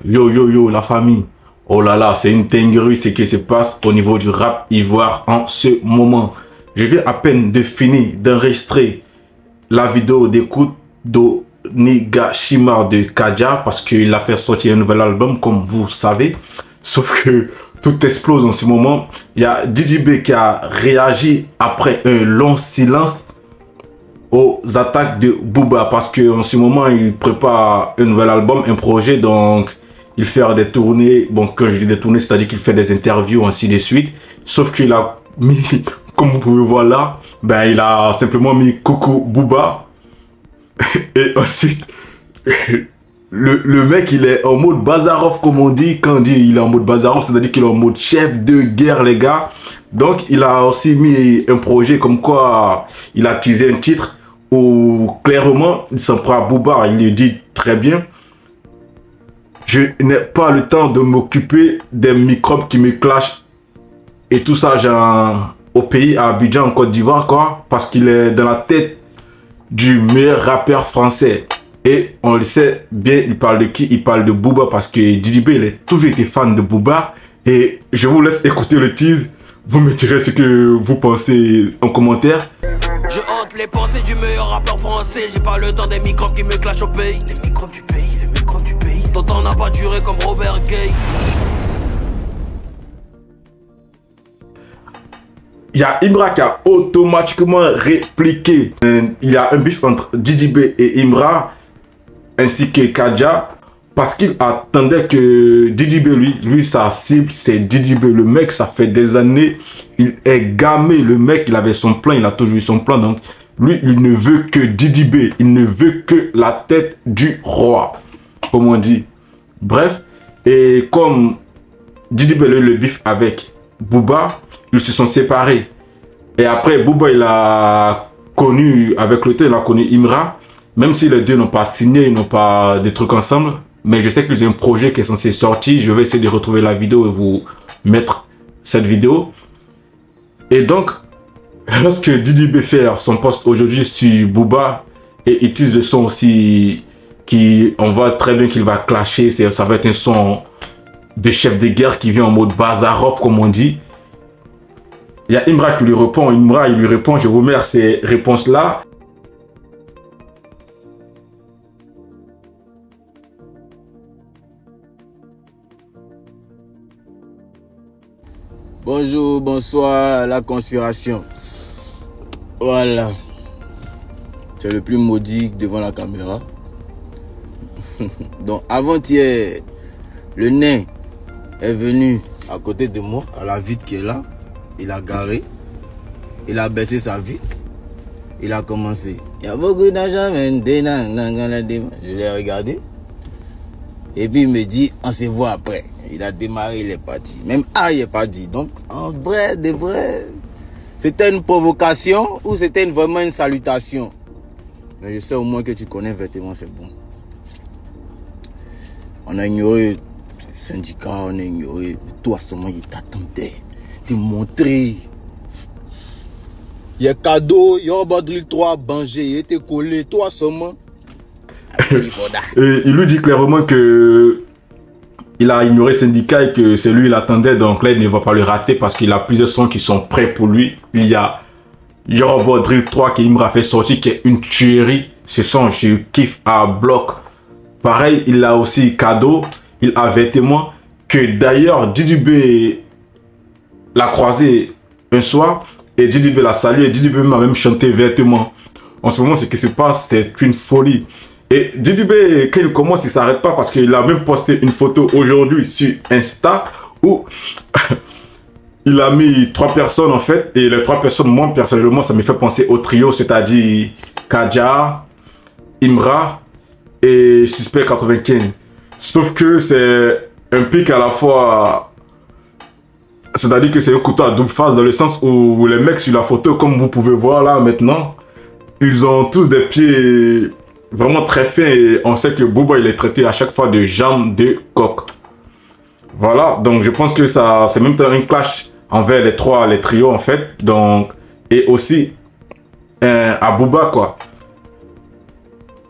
Yo, yo, yo, la famille. Oh là là, c'est une dinguerie ce qui se passe au niveau du rap ivoire en ce moment. Je viens à peine de finir d'enregistrer la vidéo d'écoute d'Onigashima de Kaja parce qu'il a fait sortir un nouvel album, comme vous savez. Sauf que tout explose en ce moment. Il y a DJB qui a réagi après un long silence aux attaques de Booba parce qu'en ce moment il prépare un nouvel album, un projet, donc il fait des tournées. Bon, quand je dis des tournées, c'est à dire qu'il fait des interviews ainsi de suite, sauf qu'il a mis comme vous pouvez voir là, ben il a simplement mis coucou Booba. Et ensuite le mec il est en mode Bazarov, comme on dit. Quand on dit il est en mode Bazarov, c'est à dire qu'il est en mode chef de guerre, les gars. Donc il a aussi mis un projet comme quoi il a teasé un titre où clairement il s'en prend à Booba. Il lui dit très bien: je n'ai pas le temps de m'occuper des microbes qui me clashent et tout ça, genre au pays, à Abidjan en Côte d'Ivoire, quoi, parce qu'il est dans la tête du meilleur rappeur français. Et on le sait bien, il parle de qui? Il parle de Booba, parce que DJB il a toujours été fan de Booba. Et je vous laisse écouter le tease. Vous me direz ce que vous pensez en commentaire. Je hante les pensées du meilleur rappeur français. J'ai pas le temps des microbes qui me clashent au pays. Les microbes du pays, les microbes du pays. Ton temps n'a pas duré comme Robert Gay. Il y a Imra qui a automatiquement répliqué. Il y a un bif entre DJB et Imra, ainsi que Kaja, parce qu'il attendait que DJB, lui sa cible, c'est DJB. Le mec, ça fait des années, il est gamé. Le mec, il avait son plan, il a toujours eu son plan. Donc, lui, il ne veut que DJB. Il ne veut que la tête du roi, comme on dit. Bref, et comme DJB a eu le bif avec Booba, ils se sont séparés. Et après, Booba, il a connu, avec le temps, il a connu Imra. Même si les deux n'ont pas signé, ils n'ont pas des trucs ensemble. Mais je sais qu'ils ont un projet qui est censé sortir. Je vais essayer de retrouver la vidéo et vous mettre cette vidéo. Et donc, lorsque DJB fait son post aujourd'hui sur Booba, et il utilise le son aussi, on voit très bien qu'il va clasher. Ça va être un son de chef de guerre qui vient en mode Bazarov, comme on dit. Il y a Imra qui lui répond. Imra, il lui répond: je vous mets à ces réponses-là. Bonjour, bonsoir, la conspiration. Voilà. C'est le plus maudit devant la caméra. Donc, avant-hier, le nain est venu à côté de moi, à la vitre qui est là. Il a garé. Il a baissé sa vitre. Il a commencé. Il y a beaucoup d'argent, mais je l'ai regardé. Et puis il me dit, on se voit après. Il a démarré, il est parti. Même A, il est parti. Donc, en vrai, de vrai, c'était une provocation ou c'était vraiment une salutation? Mais je sais au moins que tu connais vêtements, c'est bon. On a ignoré le syndicat, on a ignoré. Toi seulement, il t'attendait. Te montrer. Il y a cadeau, il y a Badril 3, Banger, il était collé. Toi seulement. Et il lui dit clairement que il a ignoré le syndicat et que c'est lui il attendait, donc là il ne va pas le rater parce qu'il a plusieurs sons qui sont prêts pour lui. Il y a Yoruba Drill 3 qui m'a fait sortir, qui est une tuerie. Ce son je kiffe à bloc. Pareil, il a aussi cadeau, il a vêtements, que d'ailleurs DJB l'a croisé un soir et DJB l'a salué et DJB m'a même chanté vêtements. En ce moment, ce qui se passe, c'est une folie. Et DJB, quand il commence, il ne s'arrête pas parce qu'il a même posté une photo aujourd'hui sur Insta où il a mis 3 personnes en fait. Et les 3 personnes, moi personnellement, ça me fait penser au trio, c'est-à-dire Kaja, Imra et Suspect 95. Sauf que c'est un pic à la fois. C'est-à-dire que c'est un couteau à double face dans le sens où les mecs sur la photo, comme vous pouvez voir là maintenant, ils ont tous des pieds vraiment très fins et on sait que Booba il est traité à chaque fois de jambes de coq. Voilà, donc je pense que ça c'est même un clash envers les trios en fait. Donc, et aussi à Booba quoi.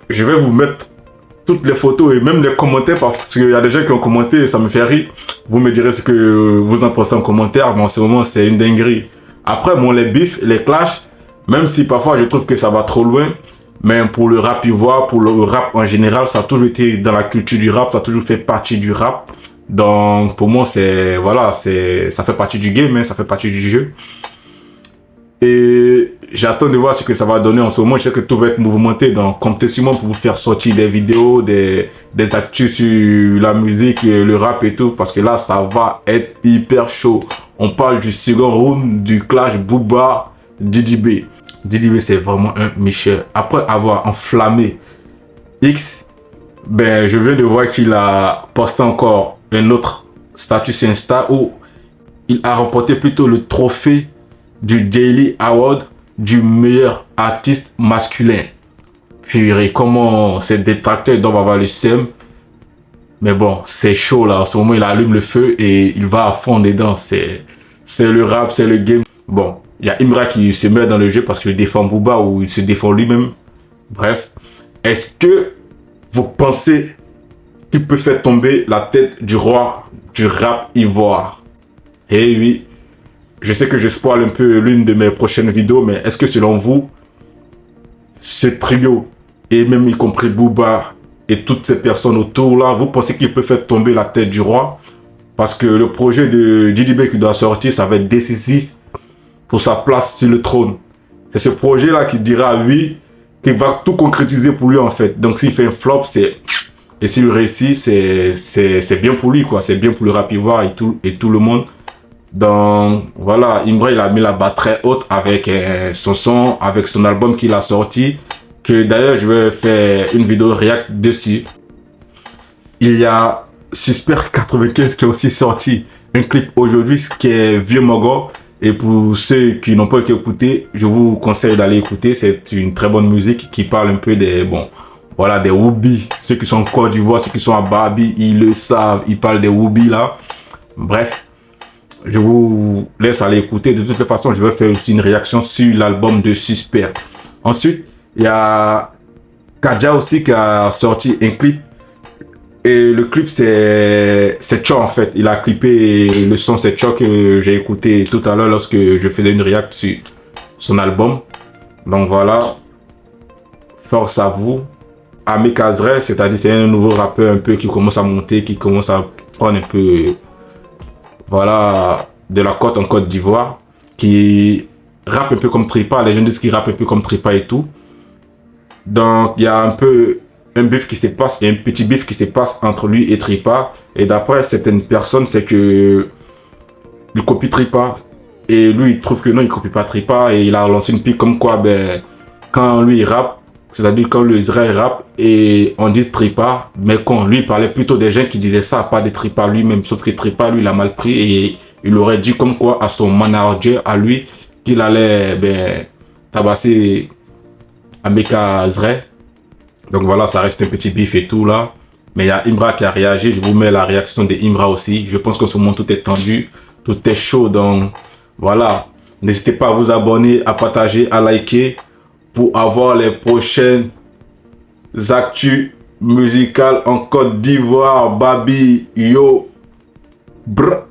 Je vais vous mettre toutes les photos et même les commentaires, parce qu'il y a des gens qui ont commenté et ça me fait rire. Vous me direz ce que vous en pensez en commentaire, mais en ce moment, c'est une dinguerie. Après, bon, les bifs, les clashs, même si parfois je trouve que ça va trop loin, mais pour le rap ivoire, pour le rap en général, ça a toujours été dans la culture du rap, ça a toujours fait partie du rap. Donc, pour moi, c'est, voilà, ça fait partie du game, hein, ça fait partie du jeu. Et j'attends de voir ce que ça va donner en ce moment. Je sais que tout va être mouvementé, donc comptez sur moi pour vous faire sortir des vidéos, des actus sur la musique, le rap et tout, parce que là, ça va être hyper chaud. On parle du second round du clash Booba DJB. DJB, c'est vraiment un Michel. Après avoir enflammé X, ben, je viens de voir qu'il a posté encore un autre statut sur Insta où il a remporté plutôt le trophée du Daily Award du meilleur artiste masculin. Puis comment ces détracteurs doivent avoir le seum. Mais bon, c'est chaud là. En ce moment, il allume le feu et il va à fond dedans. C'est le rap, c'est le game. Bon, il y a Imra qui se met dans le jeu parce qu'il défend Booba ou il se défend lui-même. Bref, est-ce que vous pensez qu'il peut faire tomber la tête du roi du rap ivoire? Eh oui, je sais que je spoil un peu l'une de mes prochaines vidéos, mais est-ce que selon vous, ce trio, et même y compris Booba et toutes ces personnes autour là, vous pensez qu'il peut faire tomber la tête du roi? Parce que le projet de DJB qui doit sortir, ça va être décisif pour sa place sur le trône. C'est ce projet là qui dira oui, qui va tout concrétiser pour lui en fait. Donc s'il fait un flop, c'est... Et s'il réussit, c'est bien pour lui quoi, c'est bien pour le rap ivoire et tout le monde. Donc voilà, Imra il a mis la barre très haute avec son son, avec son album qu'il a sorti, que d'ailleurs je vais faire une vidéo react dessus. Il y a Suspect 95 qui a aussi sorti un clip aujourd'hui qui est Vieux Mogo. Et pour ceux qui n'ont pas écouté, je vous conseille d'aller écouter. C'est une très bonne musique qui parle un peu des, bon, voilà, des Woubi. Ceux qui sont en Côte d'Ivoire, ceux qui sont à Babi, ils le savent. Ils parlent des Woubi là. Bref, je vous laisse aller écouter. De toute façon, je vais faire aussi une réaction sur l'album de Suspect. Ensuite, il y a Kadja aussi qui a sorti un clip. Et le clip, c'est Cho en fait. Il a clippé le son, c'est Cho que j'ai écouté tout à l'heure lorsque je faisais une réact sur son album. Donc voilà. Force à vous. Ami Kazre, c'est-à-dire c'est un nouveau rappeur un peu qui commence à monter, qui commence à prendre un peu, voilà, de la côte en Côte d'Ivoire. Qui rappe un peu comme Tripa. Les gens disent qu'il rappe un peu comme Tripa et tout. Donc il y a un peu... un bif qui se passe, il y a un petit bif qui se passe entre lui et Tripa. Et d'après certaines personnes, c'est que il copie Tripa. Et lui, il trouve que non, il copie pas Tripa. Et il a lancé une pique comme quoi, ben, quand lui il rappe, c'est-à-dire quand le Israël rappe et on dit Tripa, mais quand lui il parlait plutôt des gens qui disaient ça, pas de Tripa lui-même. Sauf que Tripa, lui, il a mal pris et il aurait dit comme quoi à son manager, à lui, qu'il allait, ben, tabasser Ameka Zre. Donc voilà, ça reste un petit bif et tout là. Mais il y a Imra qui a réagi. Je vous mets la réaction de Imra aussi. Je pense qu'en ce moment, tout est tendu. Tout est chaud. Donc voilà. N'hésitez pas à vous abonner, à partager, à liker pour avoir les prochaines actus musicales en Côte d'Ivoire. Babi, yo, brr.